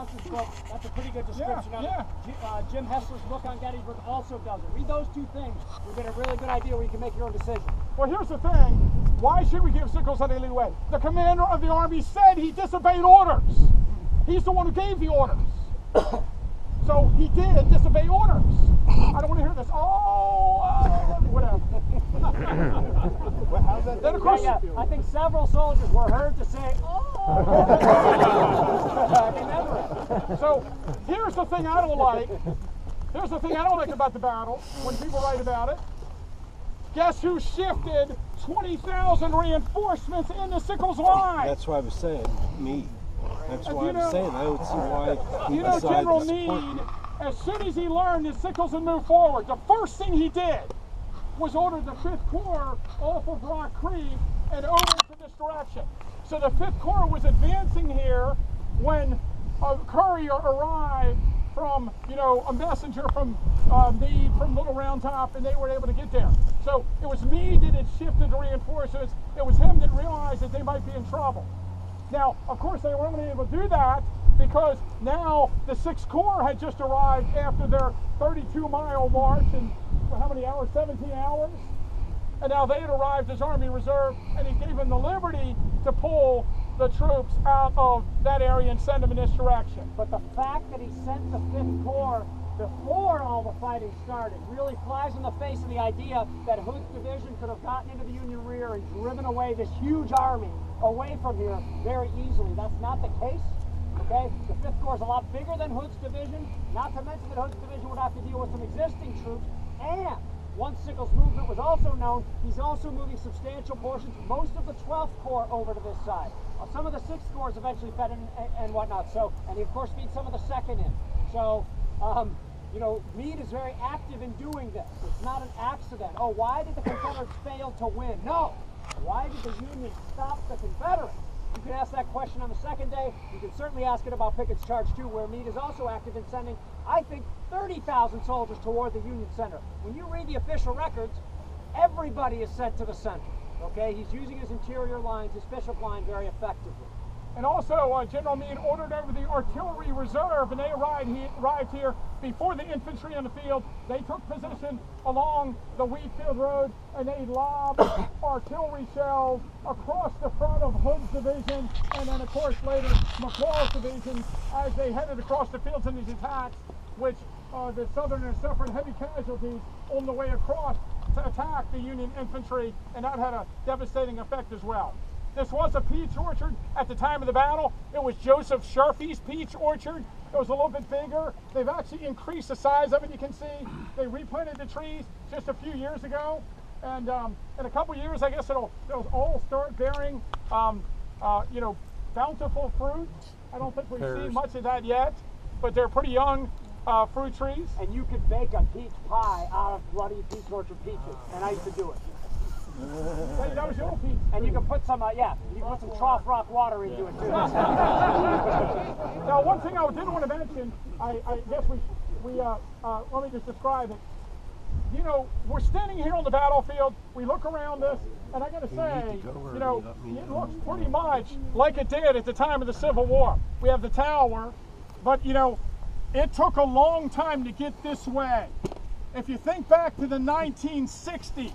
Johnson's book, that's a pretty good description of it. Jim Hessler's book on Gettysburg also does it. Read those two things. You'll get a really good idea where you can make your own decision. Well, here's the thing. Why should we give Sickles any leeway? The commander of the Army said he disobeyed orders. He's the one who gave the orders. So he did disobey orders. I don't want to hear this. Whatever. Well, how's that? Then of course, I think several soldiers were heard to say, So here's the thing I don't like. Here's the thing I don't like about the battle when people write about it. Guess who shifted 20,000 reinforcements into Sickles' line? That's what I was saying. Me. That's why I was saying. I don't see why he decided General to support Meade, me. as soon as he learned that Sickles had moved forward, the first thing he did was order the 5th Corps off of Rock Creek and over into this direction. So the 5th Corps was advancing here when a courier arrived from, a messenger from Meade, from Little Round Top, and they were able to get there. So it was Meade that had shifted the reinforcements. It was him that realized that they might be in trouble. Now, of course, they were only able to do that because now the 6th Corps had just arrived after their 32-mile march in, how many hours? 17 hours? And now they had arrived as Army Reserve, and he gave them the liberty to pull the troops out of that area and send them in this direction. But the fact that he sent the 5th Corps before all the fighting started really flies in the face of the idea that Hood's division could have gotten into the Union rear and driven away this huge army away from here very easily. That's not the case. Okay, the 5th Corps is a lot bigger than Hood's division, not to mention that Hood's division would have to deal with some existing troops, and once Sickles' movement was also known, he's also moving substantial portions, most of the 12th Corps over to this side. Some of the 6th Corps eventually fed in and whatnot, so, and he of course feeds some of the 2nd in. So, Meade is very active in doing this. It's not an accident. Oh, why did the Confederates fail to win? No. Why did the Union stop the Confederates? You can ask that question on the 2nd day. You can certainly ask it about Pickett's Charge 2, where Meade is also active in sending, I think, 30,000 soldiers toward the Union center. When you read the official records, everybody is sent to the center. Okay, he's using his interior lines, his Bishop line, very effectively. And also, General Meade ordered over the artillery reserve, and they arrived here before the infantry in the field. They took position along the Wheatfield Road, and they lobbed artillery shells across the front of Hood's division, and then, of course, later McCall's division, as they headed across the fields in these attacks, which the Southerners suffered heavy casualties on the way across to attack the Union infantry, and that had a devastating effect as well. This was a peach orchard at the time of the battle. It was Joseph Sharfie's peach orchard. It was a little bit bigger. They've actually increased the size of it, you can see. They replanted the trees just a few years ago. And in a couple years, I guess it'll all start bearing, bountiful fruit. I don't think we've seen much of that yet, but they're pretty young fruit trees. And you could bake a peach pie out of bloody peach orchard peaches, and I used to do it. That was your old peach. And you can put some, you can put some trough rock water into it too. Now, one thing I didn't want to mention, I guess let me just describe it. We're standing here on the battlefield. We look around us, and I got to say, it looks pretty much like it did at the time of the Civil War. We have the tower, but it took a long time to get this way. If you think back to the 1960s,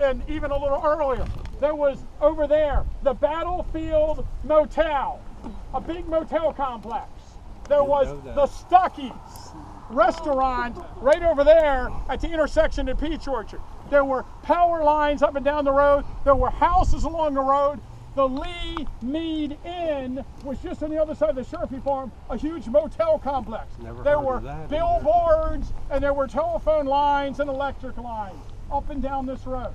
and even a little earlier, there was over there the Battlefield Motel, a big motel complex. There was the Stuckey's restaurant right over there at the intersection of Peach Orchard. There were power lines up and down the road. There were houses along the road. The Lee Meade Inn was just on the other side of the Sharfie farm, a huge motel complex. There were billboards, and there were telephone lines and electric lines up and down this road.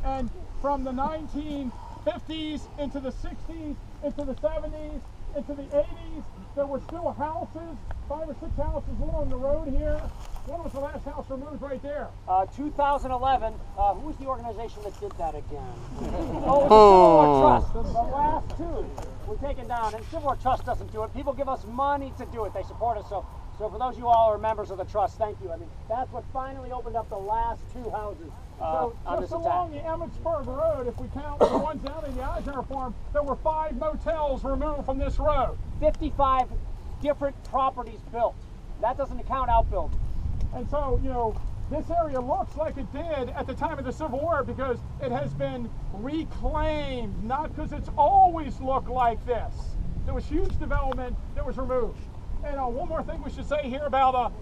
And from the 1950s into the 60s, into the 70s, into the 80s, there were still houses, 5 or 6 houses along the road here. When was the last house removed right there? 2011. Who was the organization that did that again? Oh, it was the Civil War Trust. The last two were taken down, and Civil War Trust doesn't do it. People give us money to do it. They support us. So for those of you all who are members of the trust, thank you. I mean, that's what finally opened up the last 2 houses on this attack. Along the Emmitsburg Road, if we count the ones down in the Eisenhower farm, there were 5 motels removed from this road. 55 different properties built. That doesn't account outbuilding. And so, you know, this area looks like it did at the time of the Civil War because it has been reclaimed, not because it's always looked like this. There was huge development that was removed. And one more thing we should say here about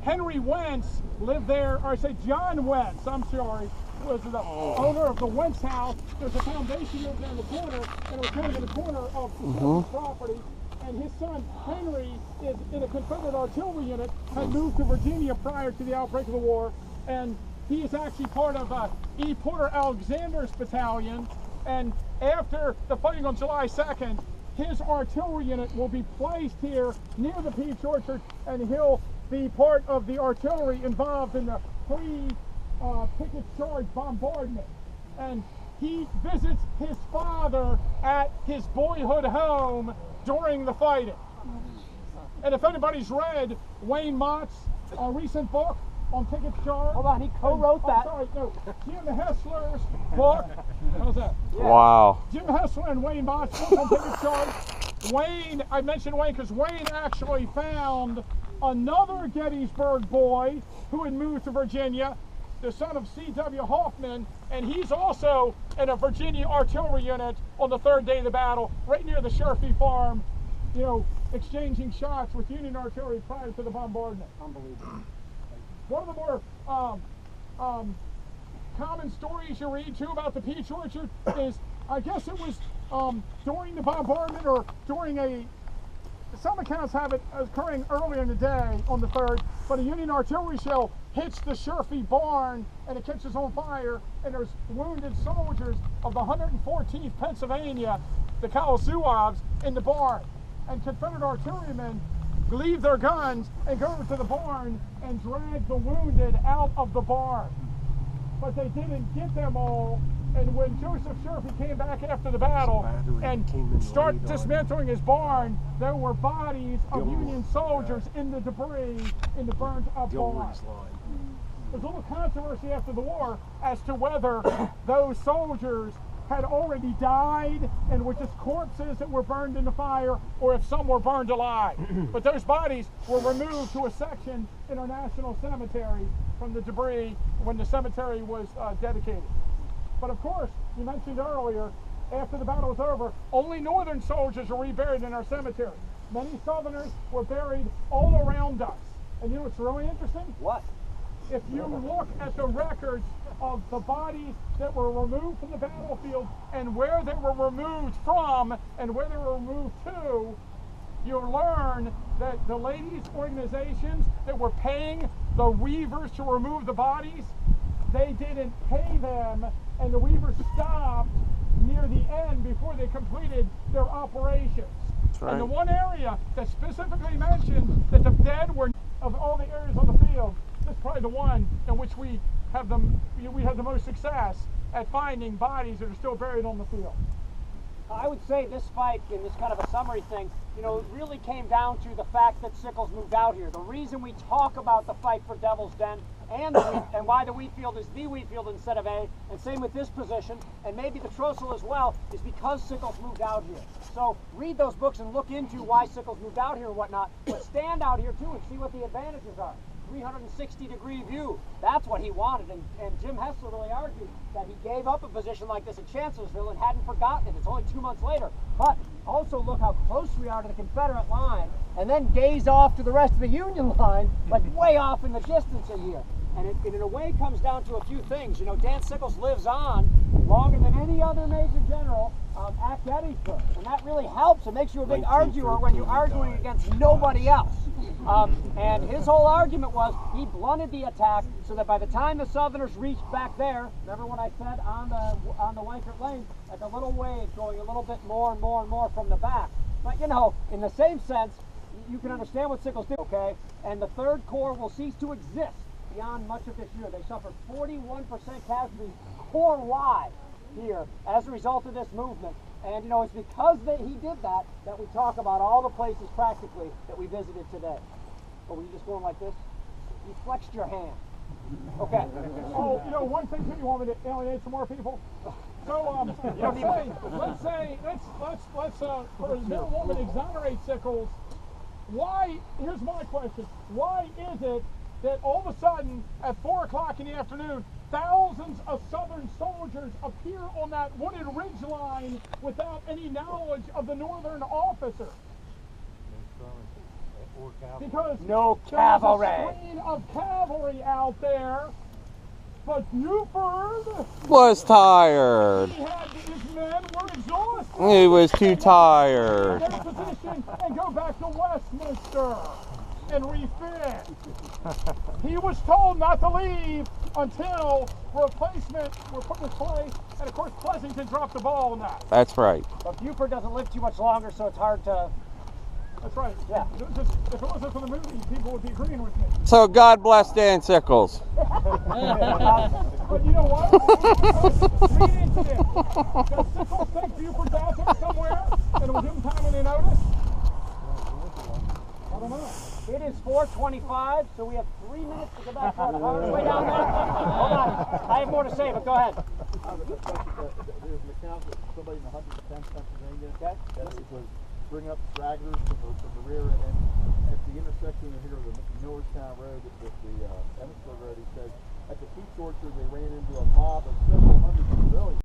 Henry Wentz lived there, or I say John Wentz, I'm sorry, was the owner of the Wentz house. There's a foundation over there in the corner, and it was kind of in the corner of the property. And his son, Henry, is in a Confederate artillery unit, had moved to Virginia prior to the outbreak of the war, and he is actually part of E. Porter Alexander's battalion. And after the fighting on July 2nd, his artillery unit will be placed here near the peach orchard, and he'll be part of the artillery involved in the pre-Picket Charge bombardment. And he visits his father at his boyhood home during the fighting. And if anybody's read Wayne Mott's recent book on Picket's Charge. Hold on, he co-wrote that. Sorry, no, Jim Hessler's book. How's that? Yeah. Wow. Jim Hessler and Wayne Mott's book on Picket's Charge. Wayne, I mentioned Wayne because Wayne actually found another Gettysburg boy who had moved to Virginia, the son of C.W. Hoffman, and he's also in a Virginia artillery unit on the third day of the battle, right near the Sherfy farm, you know, exchanging shots with Union artillery prior to the bombardment. Unbelievable. One of the more common stories you read too about the peach orchard is, I guess it was during the bombardment or during some accounts have it occurring earlier in the day on the 3rd, but a Union artillery shell hits the Sherfy barn and it catches on fire, and there's wounded soldiers of the 114th Pennsylvania, the Kalasuovs, in the barn. And Confederate artillerymen leave their guns and go over to the barn and drag the wounded out of the barn. But they didn't get them all, and when Joseph Sherfy came back after the battle and started dismantling his barn, there were bodies of Union soldiers in the debris in the burned up barn. There's a little controversy after the war as to whether those soldiers had already died and were just corpses that were burned in the fire, or if some were burned alive. But those bodies were removed to a section in our national cemetery from the debris when the cemetery was dedicated. But of course, you mentioned earlier, after the battle was over, only Northern soldiers were reburied in our cemetery. Many Southerners were buried all around us. And you know what's really interesting? What? If you look at the records of the bodies that were removed from the battlefield and where they were removed from and where they were removed to, you'll learn that the ladies' organizations that were paying the weavers to remove the bodies, they didn't pay them, and the weavers stopped near the end before they completed their operations. Right. And the one area that specifically mentioned that the dead were, of all the areas on the field, this is probably the one in which we have the most success at finding bodies that are still buried on the field. I would say this fight, in this kind of a summary thing, you know, it really came down to the fact that Sickles moved out here. The reason we talk about the fight for Devil's Den and why the wheat field is the wheat field instead of A, and same with this position, and maybe the Trossel as well, is because Sickles moved out here. So read those books and look into why Sickles moved out here and whatnot, but stand out here too and see what the advantages are. 360-degree view. That's what he wanted, and Jim Hessler really argued that he gave up a position like this at Chancellorsville and hadn't forgotten it. It's only 2 months later. But also look how close we are to the Confederate line, and then gaze off to the rest of the Union line, like way off in the distance a year. And it in a way comes down to a few things. You know, Dan Sickles lives on longer than any other major general at Gettysburg, and that really helps. It makes you a big arguer when you're arguing against nobody else. And his whole argument was he blunted the attack so that by the time the Southerners reached back there, remember when I said on the Wankert Lane, like a little wave going a little bit more and more and more from the back. But you know, in the same sense, you can understand what Sickles did, okay? And the 3rd Corps will cease to exist beyond much of this year. They suffered 41% casualties Corps-wide here as a result of this movement. And you know, it's because he did that that we talk about all the places practically that we visited today. But were you just going like this? You flexed your hand. Okay. Oh, you know, one thing too, you want me to alienate some more people? So, let's for a middle woman exonerate Sickles why, here's my question, why is it that all of a sudden at 4 o'clock in the afternoon, thousands of Southern soldiers appear on that wooded ridge line without any knowledge of the Northern officer? Because no there was cavalry. a screen of cavalry out there, but Buford, Was tired. he had, his men were exhausted. He was too tired. Their position and go back to Westminster and refit. He was told not to leave until replacement were put in place, and of course Pleasanton dropped the ball on that. That's right. But Buford doesn't live too much longer, so it's hard to. That's right. Yeah. If it wasn't for the movie, people would be agreeing with me. So God bless Dan Sickles. But you know what? Read into this. Does Sickles think Buford's out there somewhere and it was him timing a notice? I don't know. It is 4:25, so we have 3 minutes to get back to our cars way down there. Hold on. I have more to say, but go ahead. There's an account that somebody in the 110th Pennsylvania that it was bring up stragglers from the rear, and at the intersection here of the Millerstown Road with the Emmitsburg Road, he says at the Peach Orchard they ran into a mob of several hundred civilians.